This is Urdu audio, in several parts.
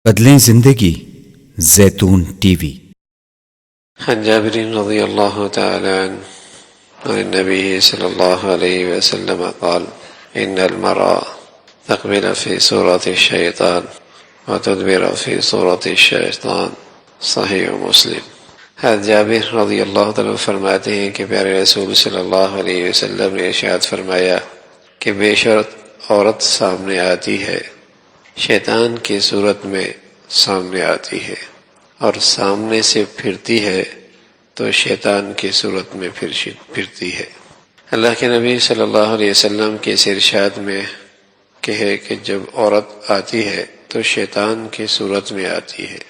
بدلیں زندگی زیتون ٹی وی۔ عن جابر رضی اللہ تعالی عنہ عن النبی صلی اللہ علیہ وسلم قال ان المرأة تقبل في صورة الشیطان وتدبر في صورة الشیطان، صحیح مسلم۔ حضرت جابر رضی اللہ تعالیٰ فرماتے ہیں کہ پیارے رسول صلی اللہ علیہ وسلم نے ارشاد فرمایا کہ بے شرط عورت سامنے آتی ہے، شیطان کی صورت میں سامنے آتی ہے، اور سامنے سے پھرتی ہے تو شیطان کی صورت میں پھرتی ہے۔ اللہ کے نبی صلی اللہ علیہ وسلم کے اس ارشاد میں کہے کہ جب عورت آتی ہے تو شیطان کی صورت میں آتی ہے،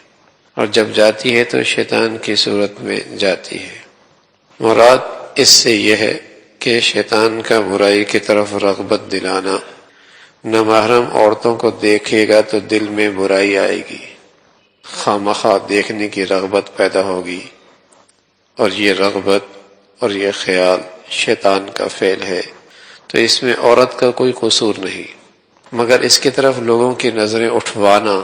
اور جب جاتی ہے تو شیطان کی صورت میں جاتی ہے۔ مراد اس سے یہ ہے کہ شیطان کا برائی کی طرف رغبت دلانا۔ نامحرم عورتوں کو دیکھے گا تو دل میں برائی آئے گی، خواہ دیکھنے کی رغبت پیدا ہوگی، اور یہ رغبت اور یہ خیال شیطان کا فعل ہے، تو اس میں عورت کا کوئی قصور نہیں، مگر اس کی طرف لوگوں کی نظریں اٹھوانا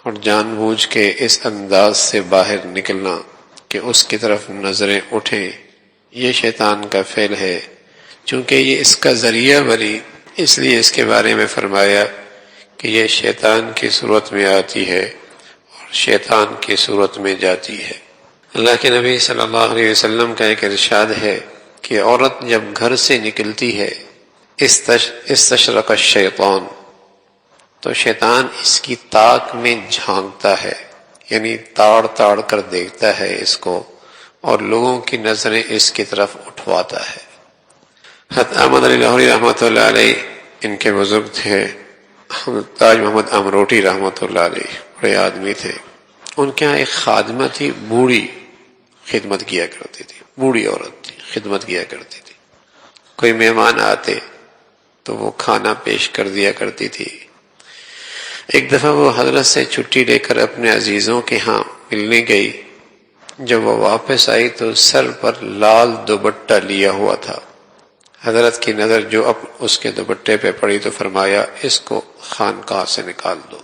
اور جان بوجھ کے اس انداز سے باہر نکلنا کہ اس کی طرف نظریں اٹھیں، یہ شیطان کا فعل ہے۔ چونکہ یہ اس کا ذریعہ بنی، اس لیے اس کے بارے میں فرمایا کہ یہ شیطان کی صورت میں آتی ہے اور شیطان کی صورت میں جاتی ہے۔ اللہ کے نبی صلی اللہ علیہ وسلم کا ایک ارشاد ہے کہ عورت جب گھر سے نکلتی ہے استشرق الشیطان، تو شیطان اس کی طاق میں جھانکتا ہے، یعنی تاڑ کر دیکھتا ہے اس کو، اور لوگوں کی نظریں اس کی طرف اٹھواتا ہے۔ حضرت احمد علی لاہوری رحمۃ اللہ علیہ، ان کے بزرگ تھے تاج محمد امروٹی رحمۃ اللہ علیہ، بڑے آدمی تھے۔ ان کے ہاں ایک خادمہ تھی، بوڑھی، خدمت کیا کرتی تھی، بوڑھی عورت تھی، خدمت کیا کرتی تھی۔ کوئی مہمان آتے تو وہ کھانا پیش کر دیا کرتی تھی۔ ایک دفعہ وہ حضرت سے چھٹی لے کر اپنے عزیزوں کے ہاں ملنے گئی۔ جب وہ واپس آئی تو سر پر لال دوپٹہ لیا ہوا تھا۔ حضرت کی نظر جو اب اس کے دوپٹے پہ پڑی تو فرمایا اس کو خانقاہ سے نکال دو۔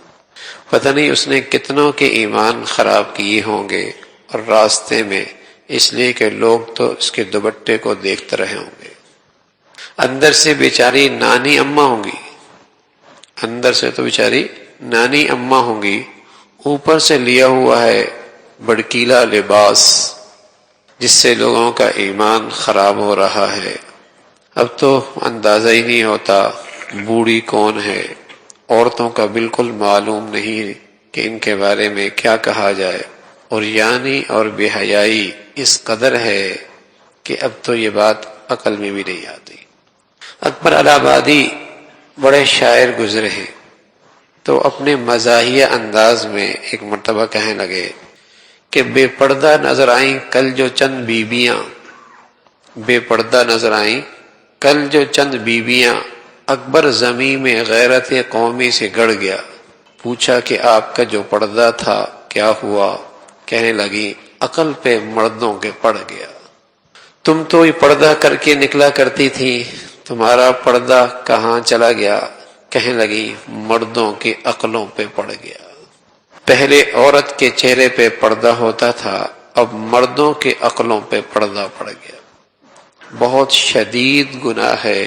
پتہ نہیں اس نے کتنوں کے ایمان خراب کیے ہوں گے، اور راستے میں اس لیے کہ لوگ تو اس کے دوپٹے کو دیکھتے رہے ہوں گے۔ اندر سے بیچاری نانی اماں ہوں گی، اندر سے تو بیچاری نانی اماں ہوں گی، اوپر سے لیا ہوا ہے بڑکیلا لباس، جس سے لوگوں کا ایمان خراب ہو رہا ہے۔ اب تو اندازہ ہی نہیں ہوتا بوڑھی کون ہے، عورتوں کا بالکل معلوم نہیں کہ ان کے بارے میں کیا کہا جائے، اور یعنی اور بے حیائی اس قدر ہے کہ اب تو یہ بات عقل میں بھی نہیں آتی۔ اکبر الہ آبادی بڑے شاعر گزرے ہیں، تو اپنے مزاحیہ انداز میں ایک مرتبہ کہنے لگے کہ بے پردہ نظر آئیں کل جو چند بیویاں، بے پردہ نظر آئیں کل جو چند بیویاں، اکبر زمین میں غیرت قومی سے گڑ گیا۔ پوچھا کہ آپ کا جو پردہ تھا کیا ہوا؟ کہنے لگی عقل پہ مردوں کے پڑ گیا۔ تم تو یہ پردہ کر کے نکلا کرتی تھی، تمہارا پردہ کہاں چلا گیا؟ کہنے لگی مردوں کی عقلوں پہ پڑ گیا۔ پہلے عورت کے چہرے پہ پردہ ہوتا تھا، اب مردوں کے عقلوں پہ پردہ پڑ گیا۔ بہت شدید گناہ ہے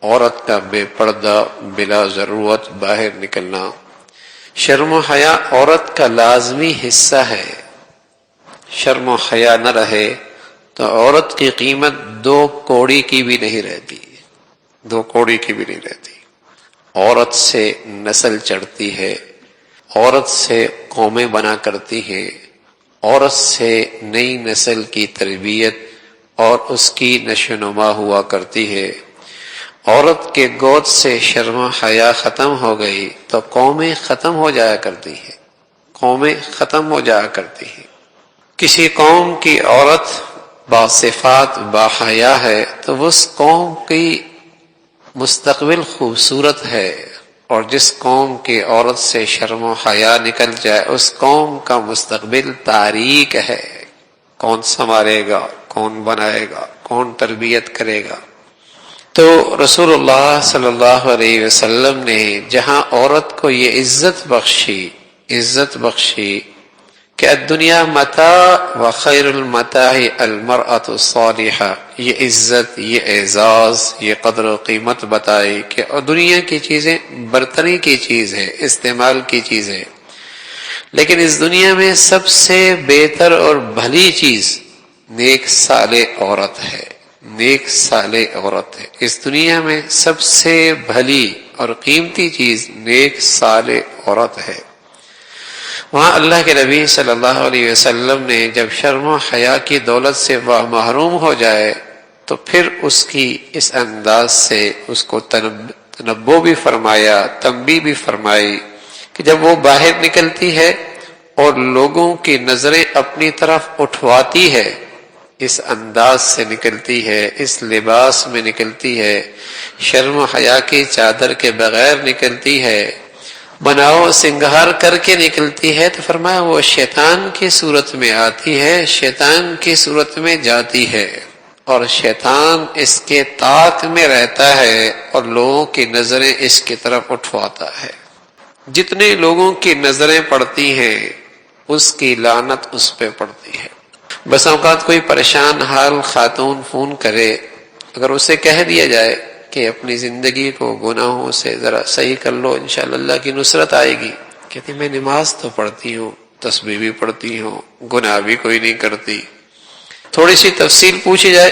عورت کا بے پردہ بلا ضرورت باہر نکلنا۔ شرم و حیا عورت کا لازمی حصہ ہے۔ شرم و حیا نہ رہے تو عورت کی قیمت 2 کوڑی کی بھی نہیں رہتی، 2 کوڑی کی بھی نہیں رہتی۔ عورت سے نسل چڑھتی ہے، عورت سے قومیں بنا کرتی ہیں، عورت سے نئی نسل کی تربیت اور اس کی نشو و نما ہوا کرتی ہے۔ عورت کے گود سے شرم و حیا ختم ہو گئی تو قومیں ختم ہو جایا کرتی ہیں، قومیں ختم ہو جایا کرتی ہیں۔ کسی قوم کی عورت باصفات باحیا ہے تو اس قوم کی مستقبل خوبصورت ہے، اور جس قوم کی عورت سے شرم و حیا نکل جائے اس قوم کا مستقبل تاریک ہے۔ کون سنوارے گا، کون بنائے گا، کون تربیت کرے گا؟ تو رسول اللہ صلی اللہ علیہ وسلم نے جہاں عورت کو یہ عزت بخشی، عزت بخشی کہ الدنیا متاع و خیر المتاع المرأة الصالحہ، یہ عزت، یہ اعزاز، یہ قدر و قیمت بتائی کہ دنیا کی چیزیں برتری کی چیز ہے، استعمال کی چیز ہے، لیکن اس دنیا میں سب سے بہتر اور بھلی چیز نیک صالح عورت ہے، نیک صالح عورت ہے۔ اس دنیا میں سب سے بھلی اور قیمتی چیز نیک صالح عورت ہے۔ وہاں اللہ کے نبی صلی اللہ علیہ وسلم نے جب شرم و حیا کی دولت سے وہ محروم ہو جائے تو پھر اس کی اس انداز سے اس کو تنبو بھی فرمایا، تنبیہ بھی فرمائی کہ جب وہ باہر نکلتی ہے اور لوگوں کی نظریں اپنی طرف اٹھواتی ہے، اس انداز سے نکلتی ہے، اس لباس میں نکلتی ہے، شرم و حیا کی چادر کے بغیر نکلتی ہے، بناؤ سنگھار کر کے نکلتی ہے، تو فرمایا وہ شیطان کی صورت میں آتی ہے، شیطان کی صورت میں جاتی ہے، اور شیطان اس کے طاق میں رہتا ہے اور لوگوں کی نظریں اس کی طرف اٹھواتا ہے۔ جتنے لوگوں کی نظریں پڑتی ہیں اس کی لعنت اس پہ پڑتی ہے۔ بس اوقات کوئی پریشان حال خاتون فون کرے، اگر اسے کہہ دیا جائے کہ اپنی زندگی کو گناہوں سے ذرا صحیح کر لو، انشاءاللہ اللہ کی نصرت آئے گی، کہتی میں نماز تو پڑھتی ہوں، تسبیح بھی پڑھتی ہوں، گناہ بھی کوئی نہیں کرتی۔ تھوڑی سی تفصیل پوچھی جائے،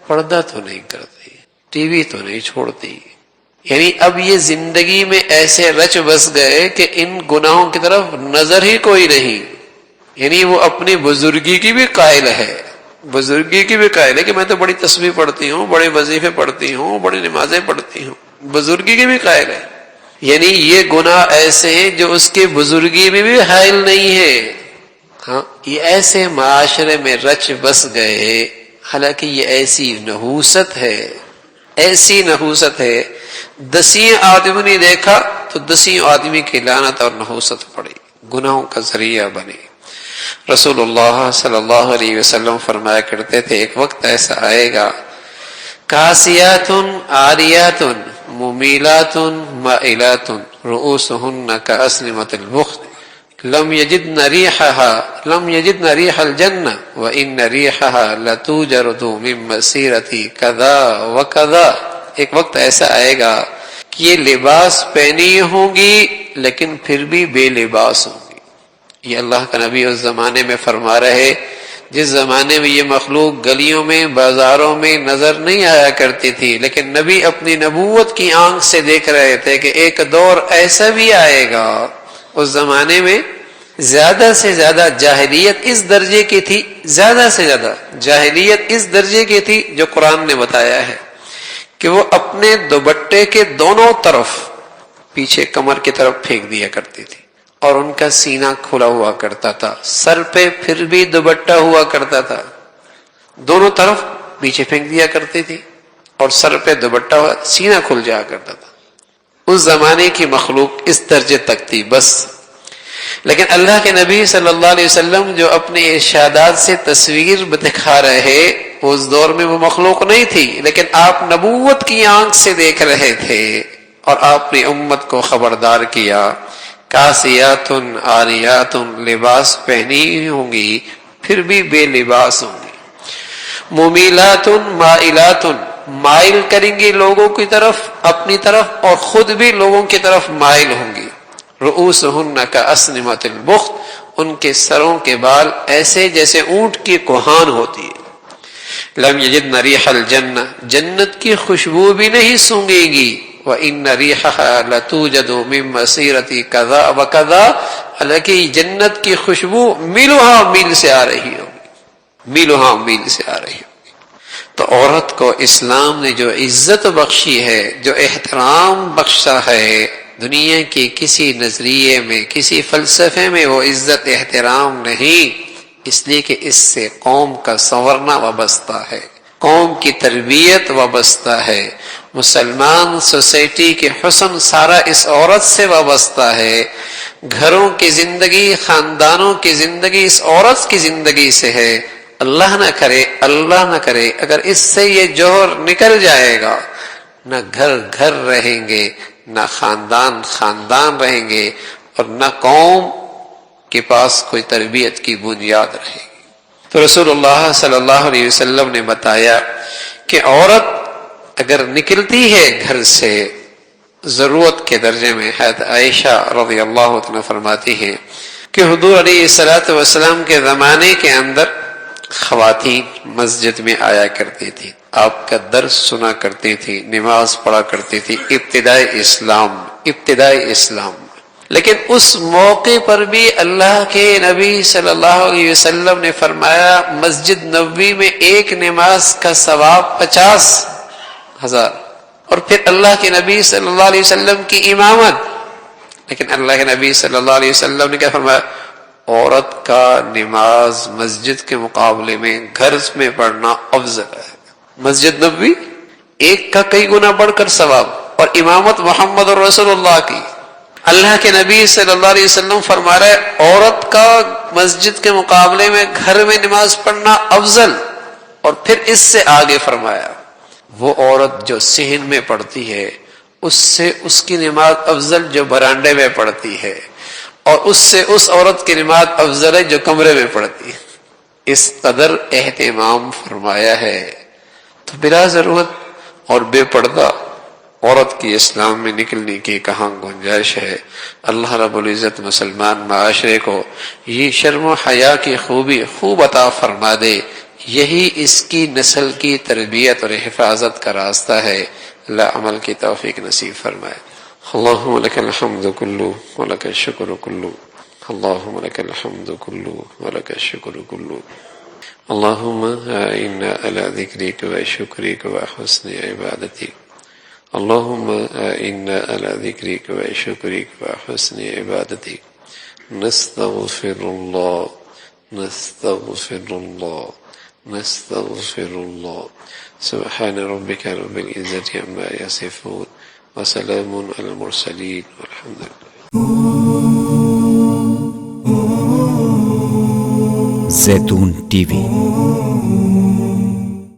پردہ تو نہیں کرتی، ٹی وی تو نہیں چھوڑتی، یعنی اب یہ زندگی میں ایسے رچ بس گئے کہ ان گناہوں کی طرف نظر ہی کوئی نہیں، یعنی وہ اپنی بزرگی کی بھی قائل ہے، بزرگی کی بھی قائل ہے کہ میں تو بڑی تسبیح پڑھتی ہوں، بڑے وظیفے پڑھتی ہوں، بڑی نمازیں پڑھتی ہوں، بزرگی کی بھی قائل ہے، یعنی یہ گناہ ایسے ہیں جو اس کی بزرگی میں بھی حائل نہیں ہے۔ ہاں، یہ ایسے معاشرے میں رچ بس گئے، حالانکہ یہ ایسی نحوست ہے، ایسی نحوست ہے، 10 آدمی نے دیکھا تو 10 آدمی کی لعنت اور نحوست پڑی، گناہوں کا ذریعہ بنے۔ رسول اللہ صلی اللہ علیہ وسلم فرمایا کرتے تھے ایک وقت ایسا آئے گا، کاسیات عاریات ممیلات مائلات رؤوسہن کاسنمۃ البخت لم یجدن ریح الجنہ وان ریحها لتوجد من مسیرۃ کذا وکذا۔ ایک وقت ایسا آئے گا کہ یہ لباس پہنی ہوں گی لیکن پھر بھی بے لباس ہوں گی۔ یہ اللہ کا نبی اس زمانے میں فرما رہے جس زمانے میں یہ مخلوق گلیوں میں بازاروں میں نظر نہیں آیا کرتی تھی، لیکن نبی اپنی نبوت کی آنکھ سے دیکھ رہے تھے کہ ایک دور ایسا بھی آئے گا۔ اس زمانے میں زیادہ سے زیادہ جاہلیت اس درجے کی تھی، زیادہ سے زیادہ جاہلیت اس درجے کی تھی جو قرآن نے بتایا ہے کہ وہ اپنے دوپٹے کے دونوں طرف پیچھے کمر کی طرف پھینک دیا کرتی تھی، اور ان کا سینہ کھلا ہوا کرتا تھا، سر پہ پھر بھی دوپٹہ ہوا کرتا تھا، دونوں طرف پیچھے پھینک دیا کرتی تھی اور سر پہ دوپٹہ ہوا، سینہ کھل جایا کرتا تھا۔ اس زمانے کی مخلوق اس درجے تک تھی بس۔ لیکن اللہ کے نبی صلی اللہ علیہ وسلم جو اپنے ارشادات سے تصویر دکھا رہے، اس دور میں وہ مخلوق نہیں تھی، لیکن آپ نبوت کی آنکھ سے دیکھ رہے تھے اور آپ نے امت کو خبردار کیا، کاسیات عاریات، لباس پہنی ہوں گی پھر بھی بے لباس ہوں گی، ممیلات مائلات، مائل کریں گی لوگوں کی طرف، اپنی طرف، اور خود بھی لوگوں کی طرف مائل ہوں گی، رؤوسہن کاسنمۃ البخت، ان کے سروں کے بال ایسے جیسے اونٹ کی کوہان ہوتی ہے، لم یجدن ریح الجنہ، جنت کی خوشبو بھی نہیں سونگیں گی، وَإِنَّ رِيحَهَا لَتُوجَدُ مِن مَّسِيرَةِ كَذَا وَكَذَا، حالانکہ جنت کی خوشبو میلوں میل سے آ رہی ہوگی، میلوں میل سے آ رہی ہوگی۔ تو عورت کو اسلام نے جو عزت بخشی ہے، جو احترام بخشا ہے، دنیا کی کسی نظریے میں، کسی فلسفے میں وہ عزت احترام نہیں، اس لیے کہ اس سے قوم کا سنورنا وابستہ ہے، قوم کی تربیت وابستہ ہے، مسلمان سوسائٹی کے حسن سارا اس عورت سے وابستہ ہے، گھروں کی زندگی، خاندانوں کی زندگی اس عورت کی زندگی سے ہے۔ اللہ نہ کرے اگر اس سے یہ جوہر نکل جائے گا، نہ گھر گھر رہیں گے، نہ خاندان رہیں گے، اور نہ قوم کے پاس کوئی تربیت کی بنیاد رہے گی۔ تو رسول اللہ صلی اللہ علیہ وسلم نے بتایا کہ عورت اگر نکلتی ہے گھر سے ضرورت کے درجے میں، حضرت عائشہ رضی اللہ عنہ فرماتی ہیں کہ حضور علیہ الصلوۃ والسلام کے زمانے کے اندر خواتین مسجد میں آیا کرتی تھی، آپ کا درس سنا کرتی تھی، نماز پڑھا کرتی تھی ابتدائی اسلام۔ لیکن اس موقع پر بھی اللہ کے نبی صلی اللہ علیہ وسلم نے فرمایا مسجد نبوی میں ایک نماز کا ثواب 50,000، اور پھر اللہ کے نبی صلی اللہ علیہ وسلم کی امامت۔ لیکن اللہ کے نبی صلی اللہ علیہ وسلم نے کیا فرمایا؟ عورت کا نماز مسجد کے مقابلے میں گھر میں پڑھنا افضل ہے۔ مسجد نبوی ایک کا کئی گنا بڑھ کر ثواب، اور امامت محمد رسول اللہ کی۔ اللہ کے نبی صلی اللہ علیہ وسلم فرما رہے عورت کا مسجد کے مقابلے میں گھر میں نماز پڑھنا افضل، اور پھر اس سے آگے فرمایا وہ عورت جو صحن میں پڑھتی ہے اس سے اس کی نماز افضل جو برانڈے میں پڑھتی ہے، اور اس سے اس عورت کی نماز افضل ہے جو کمرے میں پڑھتی ہے۔ اس قدر اہتمام فرمایا ہے، تو بلا ضرورت اور بے پردہ عورت کی اسلام میں نکلنے کی کہاں گنجائش ہے؟ اللہ رب العزت مسلمان معاشرے کو یہ شرم و حیا کی خوبی خوب عطا فرما دے، یہی اس کی نسل کی تربیت اور حفاظت کا راستہ ہے۔ اللہ عمل کی توفیق نصیب فرمائے۔ اللہم لک الحمد کلو ولک الشکر کلو، اللہم لک الحمد کلو ولک الشکر کلو، اللہم اعنا علی ذکرک و شکرک و حسن عبادتک، اللہم اعنا علی ذکرک و شکرک و حسن عبادتک، نستغفر اللہ نستغفر اللہ نستغفر اللہ، سبحان ربک رب العزت عما یصفون وسلام علی المرسلین والحمد للہ۔ زیتون ٹی وی